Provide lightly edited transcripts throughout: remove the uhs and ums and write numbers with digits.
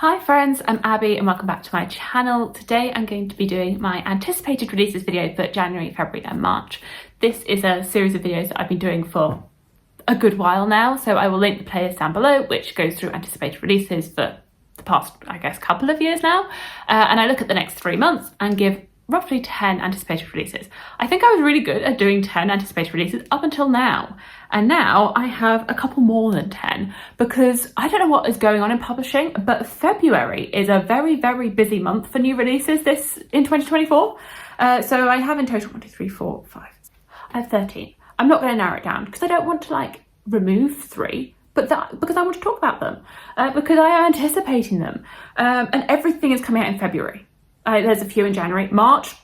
Hi friends, I'm Abby and welcome back to my channel. Today I'm going to be doing my anticipated releases video for January, February and March. This is a series of videos that I've been doing for a good while now, so I will link the playlist down below which goes through anticipated releases for the past, I guess, couple of years now. And I look at the next 3 months and give roughly 10 anticipated releases. I think I was really good at doing 10 anticipated releases up until now. And now I have a couple more than 10 because I don't know what is going on in publishing, but February is a very, very busy month for new releases in 2024. So I have in total 1, 2, 3, 4, 5. I have 13. I'm not going to narrow it down because I don't want to remove 3. But because I want to talk about them, because I am anticipating them. And everything is coming out in February. There's a few in January. March,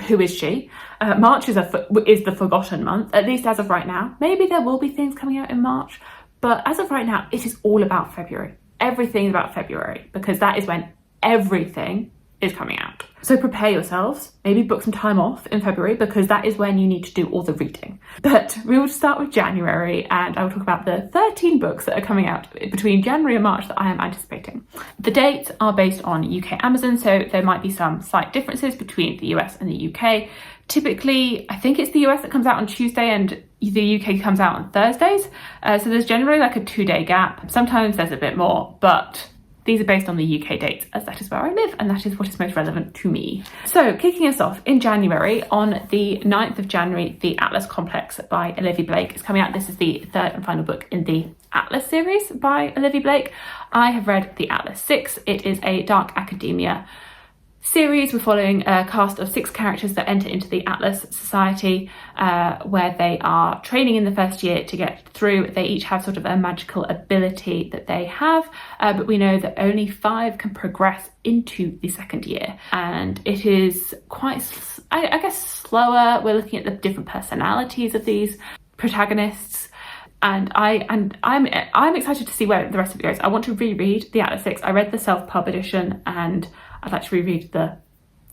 who is she? March is the forgotten month, at least as of right now. Maybe there will be things coming out in March, but as of right now, it is all about February. Everything is about February because that is when everything is coming out. So prepare yourselves, maybe book some time off in February because that is when you need to do all the reading. But we will start with January and I will talk about the 13 books that are coming out between January and March that I am anticipating. The dates are based on UK Amazon, so there might be some slight differences between the US and the UK. Typically, I think it's the US that comes out on Tuesday and the UK comes out on Thursdays. So there's generally a 2-day gap. Sometimes there's a bit more, but these are based on the UK dates as that is where I live and that is what is most relevant to me. So kicking us off in January, on the 9th of January, The Atlas Complex by Olivia Blake is coming out. This is the third and final book in the Atlas series by Olivia Blake. I have read The Atlas 6. It is a dark academia series. We're following a cast of 6 characters that enter into the Atlas Society where they are training in the first year to get through. They each have sort of a magical ability that they have, but we know that only 5 can progress into the second year. And it is quite, I guess, slower. We're looking at the different personalities of these protagonists. And I'm excited to see where the rest of it goes. I want to reread the Atlas 6. I read the self-pub edition and I'd like to reread the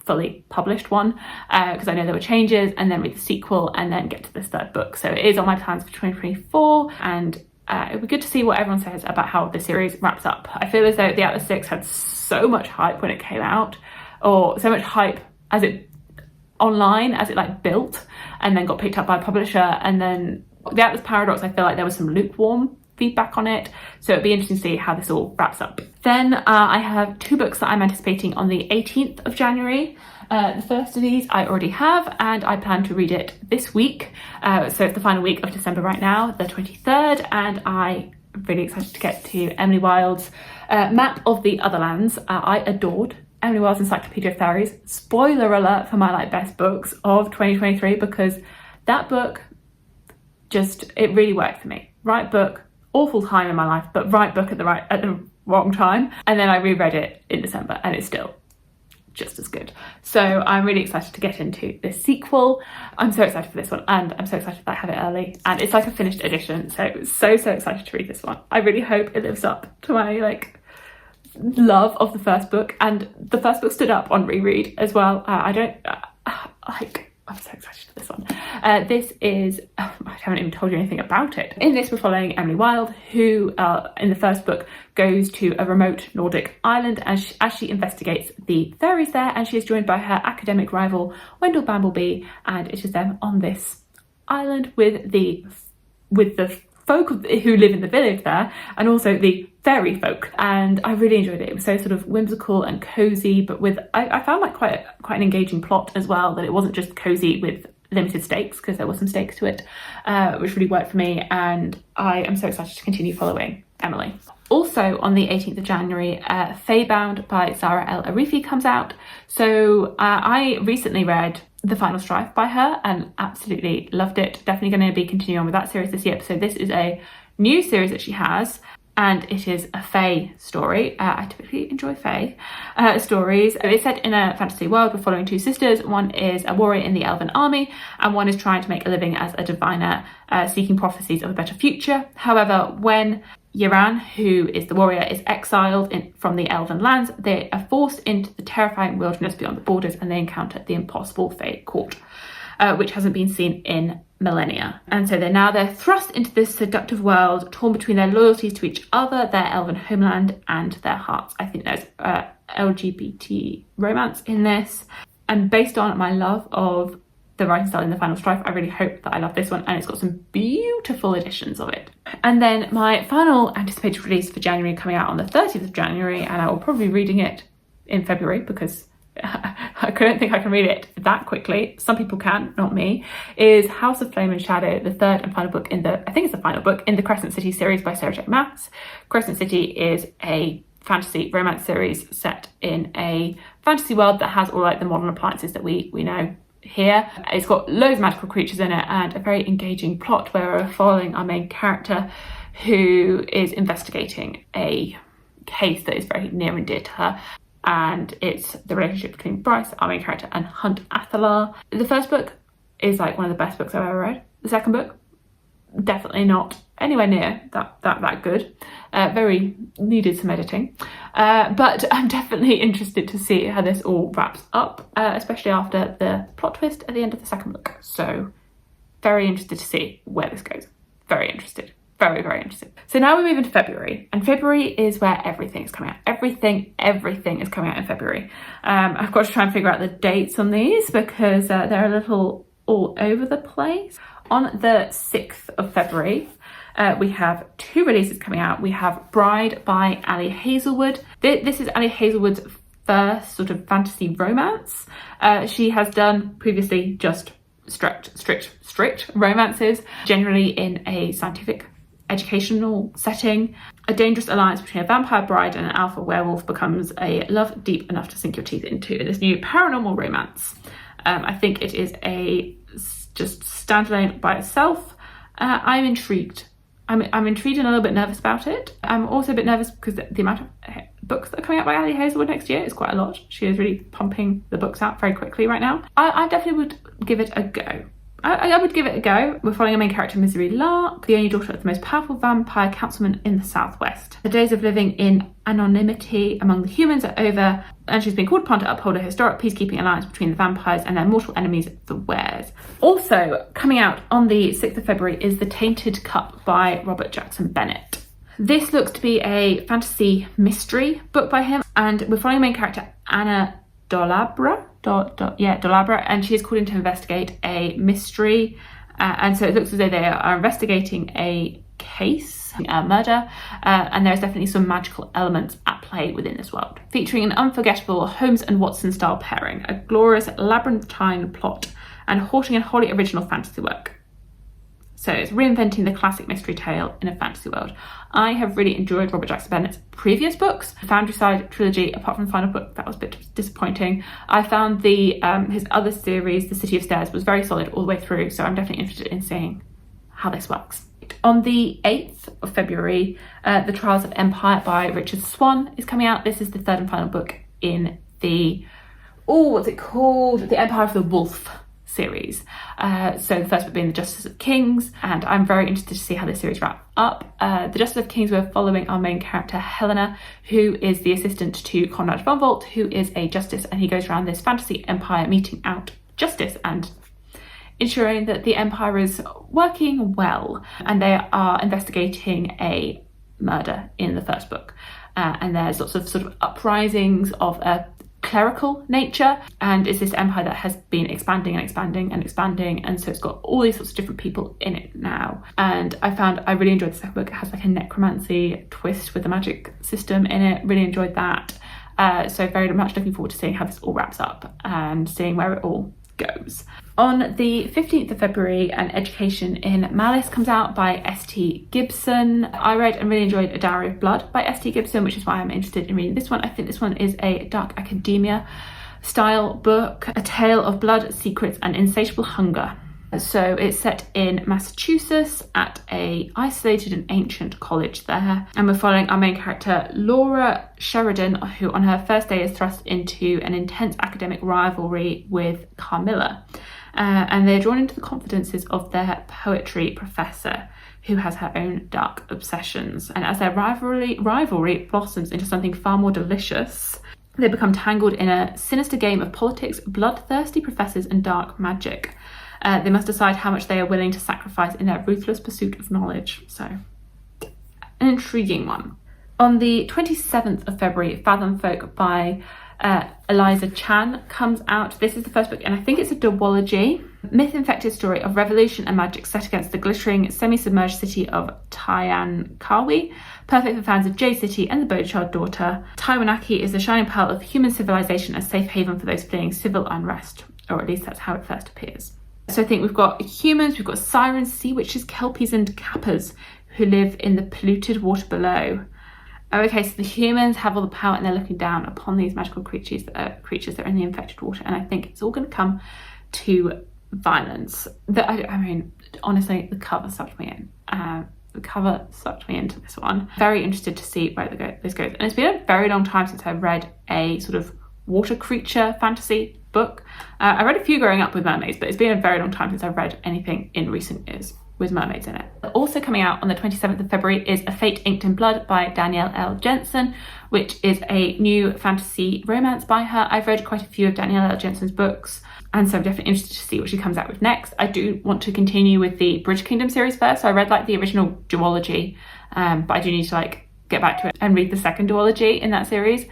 fully published one because I know there were changes, and then read the sequel and then get to this third book. So it is on my plans for 2024 and it would be good to see what everyone says about how the series wraps up. I feel as though the Atlas 6 had so much hype when it came out, or so much hype as it online as it built and then got picked up by a publisher, and then the Atlas Paradox, I feel like there was some lukewarm feedback on it, so it'd be interesting to see how this all wraps up. Then I have 2 books that I'm anticipating on the 18th of January. The first of these I already have and I plan to read it this week, so it's the final week of December right now, the 23rd, and I'm really excited to get to Emily Wilde's Map of the Otherlands. I adored Emily Wilde's Encyclopedia of Fairies. Spoiler alert for my best books of 2023, because that book it really worked for me. Right book, awful time in my life, but right book at the wrong time. And then I reread it in December and it's still just as good. So I'm really excited to get into the sequel. I'm so excited for this one, and I'm so excited that I have it early, and it's a finished edition, so excited to read this one. I really hope it lives up to my love of the first book, and the first book stood up on reread as well. I'm so excited for this one. This is, I haven't even told you anything about it. In this, we're following Emily Wilde, who in the first book goes to a remote Nordic island as she investigates the fairies there, and she is joined by her academic rival Wendell Bamblebee, and it is them on this island with the folk who live in the village there, and also the fairy folk. And I really enjoyed it. It was so sort of whimsical and cozy, but I found quite an engaging plot as well, that it wasn't just cozy with limited stakes, because there were some stakes to it, which really worked for me, and I am so excited to continue following Emily. Also on the 18th of January, Feybound by Zara El Arifi comes out. So I recently read The Final Strife by her and absolutely loved it. Definitely going to be continuing on with that series this year. So this is a new series that she has, and it is a Fae story. I typically enjoy Fae stories. It's set in a fantasy world. We're following 2 sisters. One is a warrior in the Elven army, and one is trying to make a living as a diviner, seeking prophecies of a better future. However, when Yaran, who is the warrior, is exiled from the Elven lands, they are forced into the terrifying wilderness beyond the borders, and they encounter the impossible Fae court, which hasn't been seen in millennia. And so they're thrust into this seductive world, torn between their loyalties to each other, their elven homeland, and their hearts. I think there's LGBT romance in this. And based on my love of the writing style in The Final Strife, I really hope that I love this one, and it's got some beautiful editions of it. And then my final anticipated release for January, coming out on the 30th of January, and I will probably be reading it in February because I don't think I can read it that quickly. Some people can, not me, is House of Flame and Shadow, the third and final book in the, I think it's the final book in the Crescent City series by Sarah J. Maas. Crescent City is a fantasy romance series set in a fantasy world that has all like the modern appliances that we know here. It's got loads of magical creatures in it and a very engaging plot where we're following our main character who is investigating a case that is very near and dear to her. And it's the relationship between Bryce, our main character, and Hunt Athalar. The first book is like one of the best books I've ever read. The second book, definitely not anywhere near that good. Very needed some editing. But I'm definitely interested to see how this all wraps up, especially after the plot twist at the end of the second book. So very interested to see where this goes. Very interested. Very, very interested. So now we move into February, and February is where everything is coming out. Everything is coming out in February. I've got to try and figure out the dates on these because they're a little all over the place. On the 6th of February, we have two releases coming out. We have Bride by Ali Hazelwood. This is Ali Hazelwood's first sort of fantasy romance. She has done previously just strict romances, generally in a scientific educational setting. A dangerous alliance between a vampire bride and an alpha werewolf becomes a love deep enough to sink your teeth into in this new paranormal romance. I think it is a just standalone by itself. I'm intrigued. I'm intrigued and a little bit nervous about it. I'm also a bit nervous because the amount of books that are coming out by Ali Hazelwood next year is quite a lot. She is really pumping the books out very quickly right now. I definitely would give it a go. I would give it a go. We're following a main character, Misery Lark, the only daughter of the most powerful vampire councilman in the Southwest. The days of living in anonymity among the humans are over, and she's been called upon to uphold a historic peacekeeping alliance between the vampires and their mortal enemies, the Wares. Also coming out on the 6th of February is The Tainted Cup by Robert Jackson Bennett. This looks to be a fantasy mystery book by him, and we're following main character Anna Dolabra, and she is called in to investigate a mystery, and so it looks as though they are investigating a case, a murder, and there's definitely some magical elements at play within this world. Featuring an unforgettable Holmes and Watson style pairing, a glorious labyrinthine plot, and haunting and wholly original fantasy work. So it's reinventing the classic mystery tale in a fantasy world. I have really enjoyed Robert Jackson Bennett's previous books. The Foundryside trilogy, apart from the final book, that was a bit disappointing. I found his other series, The City of Stairs, was very solid all the way through, so I'm definitely interested in seeing how this works. On the 8th of February, The Trials of Empire by Richard Swan is coming out. This is the third and final book in the, what's it called? The Empire of the Wolf series. So the first book being The Justice of Kings, and I'm very interested to see how this series wraps up. The Justice of Kings, we're following our main character Helena, who is the assistant to Conrad von Volt, who is a justice, and he goes around this fantasy empire meting out justice and ensuring that the empire is working well. And they are investigating a murder in the first book, and there's lots of sort of uprisings of a clerical nature, and it's this empire that has been expanding, and so it's got all these sorts of different people in it now. And I really enjoyed the second book. It has like a necromancy twist with a magic system in it. Really enjoyed that. So very much looking forward to seeing how this all wraps up and seeing where it all goes. On the 15th of February, An Education in Malice comes out by S.T. Gibson. I read and really enjoyed A Diary of Blood by S.T. Gibson, which is why I'm interested in reading this one. I think this one is a dark academia style book, a tale of blood, secrets, and insatiable hunger. So it's set in Massachusetts at a isolated and ancient college there, and we're following our main character Laura Sheridan, who on her first day is thrust into an intense academic rivalry with Carmilla, and they're drawn into the confidences of their poetry professor, who has her own dark obsessions. And as their rivalry blossoms into something far more delicious, they become tangled in a sinister game of politics, bloodthirsty professors, and dark magic. They must decide how much they are willing to sacrifice in their ruthless pursuit of knowledge. So, an intriguing one. On the 27th of February, Fathom Folk by Eliza Chan comes out. This is the first book, and I think it's a duology. Myth-infected story of revolution and magic set against the glittering, semi-submerged city of Taiwankawi, perfect for fans of Jade City and the Bodachard daughter. Taiwanaki is the shining pearl of human civilization, a safe haven for those fleeing civil unrest, or at least that's how it first appears. So I think we've got humans, we've got sirens, sea witches, kelpies and kappas who live in the polluted water below. Oh, okay, so the humans have all the power and they're looking down upon these magical creatures that are in the infected water, and I think it's all going to come to violence. I mean, honestly, the cover sucked me in. The cover sucked me into this one. Very interested to see where this goes. And it's been a very long time since I've read a sort of water creature fantasy book. I read a few growing up with mermaids, but it's been a very long time since I've read anything in recent years with mermaids in it. Also coming out on the 27th of February is A Fate Inked in Blood by Danielle L. Jensen, which is a new fantasy romance by her. I've read quite a few of Danielle L. Jensen's books, and so I'm definitely interested to see what she comes out with next. I do want to continue with the Bridge Kingdom series first, so I read like the original duology, but I do need to like get back to it and read the second duology in that series.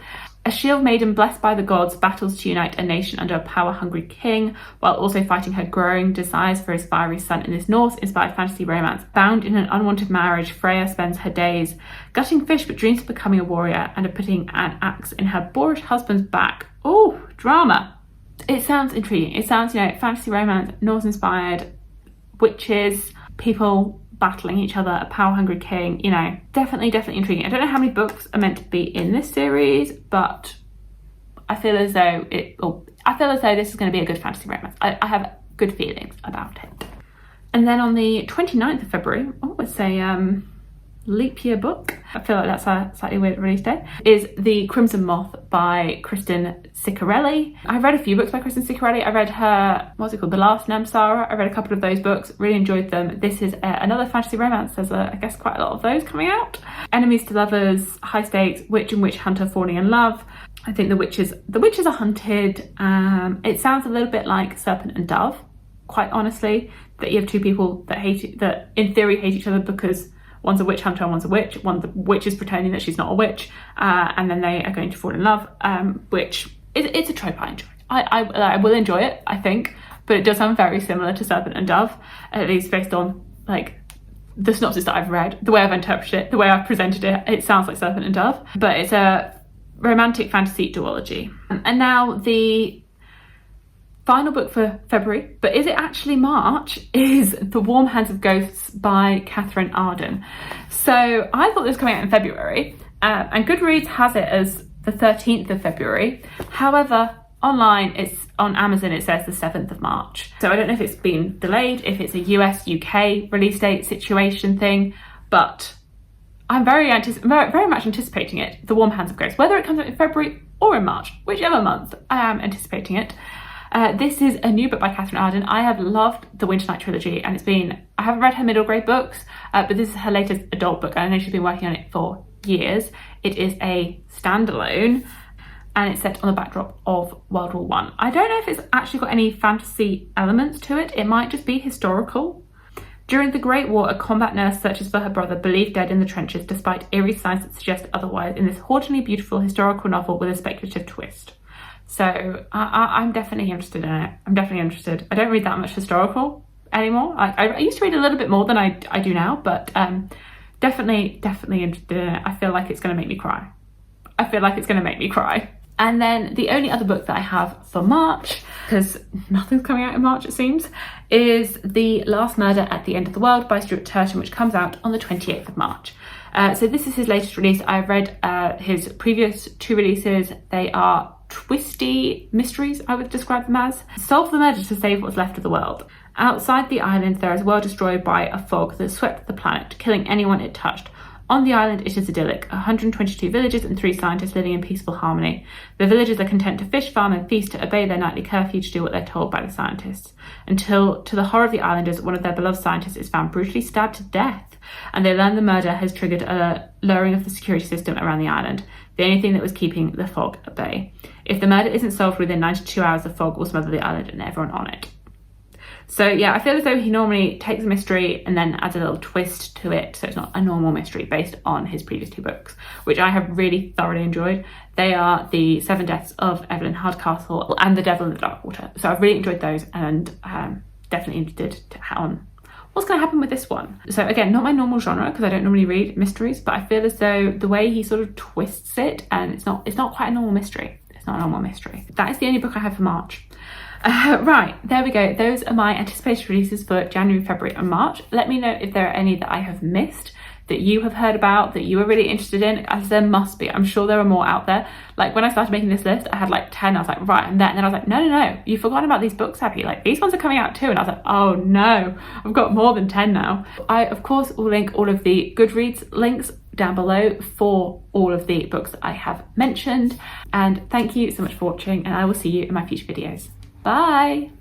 A shield maiden blessed by the gods battles to unite a nation under a power-hungry king, while also fighting her growing desires for his fiery son in this Norse-inspired fantasy romance. Bound in an unwanted marriage, Freya spends her days gutting fish but dreams of becoming a warrior and of putting an axe in her boorish husband's back. Oh, drama. It sounds intriguing. It sounds, fantasy romance, Norse-inspired, witches, people battling each other, a power-hungry king, definitely intriguing. I don't know how many books are meant to be in this series, but I feel as though this is going to be a good fantasy romance. I have good feelings about it. And then on the 29th of February, it's a leap year book. I feel like that's a slightly weird release date. Is The Crimson Moth by Kristen Ciccarelli. I've read a few books by Kristen Ciccarelli. I read her, The Last Namsara. I read a couple of those books, really enjoyed them. This is another fantasy romance. There's I guess quite a lot of those coming out. Enemies to lovers, high stakes, witch and witch hunter falling in love. I think the witches are hunted. It sounds a little bit like Serpent and Dove, quite honestly, that you have two people that in theory hate each other because one's a witch hunter and one's a witch. The witch is pretending that she's not a witch, and then they are going to fall in love, which it's a trope I enjoy. I will enjoy it, I think, but it does sound very similar to Serpent and Dove, at least based on the synopsis that I've read, the way I've interpreted it, the way I've presented it. It sounds like Serpent and Dove, but it's a romantic fantasy duology. And now the final book for February, but is it actually March, is The Warm Hands of Ghosts by Catherine Arden. So I thought this was coming out in February, and Goodreads has it as the 13th of February. However, online, on Amazon, it says the 7th of March. So I don't know if it's been delayed, if it's a US, UK release date situation thing, but I'm very much anticipating it, The Warm Hands of Ghosts, whether it comes out in February or in March, whichever month, I am anticipating it. This is a new book by Catherine Arden. I have loved the Winter Night trilogy, and I haven't read her middle grade books, but this is her latest adult book. I know she's been working on it for years. It is a standalone, and it's set on the backdrop of World War I. I don't know if it's actually got any fantasy elements to it. It might just be historical. During the Great War, a combat nurse searches for her brother, believed dead in the trenches, despite eerie signs that suggest otherwise, in this hauntingly beautiful historical novel with a speculative twist. So I'm definitely interested in it. I'm definitely interested. I don't read that much historical anymore. I used to read a little bit more than I do now, but definitely interested in it. I feel like it's going to make me cry. And then the only other book that I have for March, because nothing's coming out in March it seems, is The Last Murder at the End of the World by Stuart Turton, which comes out on the 28th of March. So this is his latest release. I've read his previous two releases. They are twisty mysteries, I would describe them as. Solve the murder to save what's left of the world. Outside the island, there is a world destroyed by a fog that swept the planet, killing anyone it touched. On the island, it is idyllic. 122 villages and 3 scientists living in peaceful harmony. The villagers are content to fish, farm and feast, to obey their nightly curfew, to do what they're told by the scientists. Until, to the horror of the islanders, one of their beloved scientists is found brutally stabbed to death, and they learn the murder has triggered a lowering of the security system around the island, the only thing that was keeping the fog at bay. If the murder isn't solved within 92 hours, the fog will smother the island and everyone on it. So yeah, I feel as though he normally takes a mystery and then adds a little twist to it, so it's not a normal mystery based on his previous 2 books, which I have really thoroughly enjoyed. They are The 7 Deaths of Evelyn Hardcastle and The Devil in the Dark Water. So I've really enjoyed those, and definitely interested on what's going to happen with this one. So again, not my normal genre because I don't normally read mysteries, but I feel as though the way he sort of twists it, and it's not quite a normal mystery. It's not a normal mystery. That is the only book I have for March. Right, there we go. Those are my anticipated releases for January, February and March. Let me know if there are any that I have missed, that you have heard about, that you are really interested in, as there must be. I'm sure there are more out there. Like when I started making this list, I had like 10. I was like, right, I'm there. And then I was like, no, you've forgotten about these books, have you? Like these ones are coming out too. And I was like, oh no, I've got more than 10 now. I, of course, will link all of the Goodreads links down below for all of the books that I have mentioned. And thank you so much for watching, and I will see you in my future videos. Bye.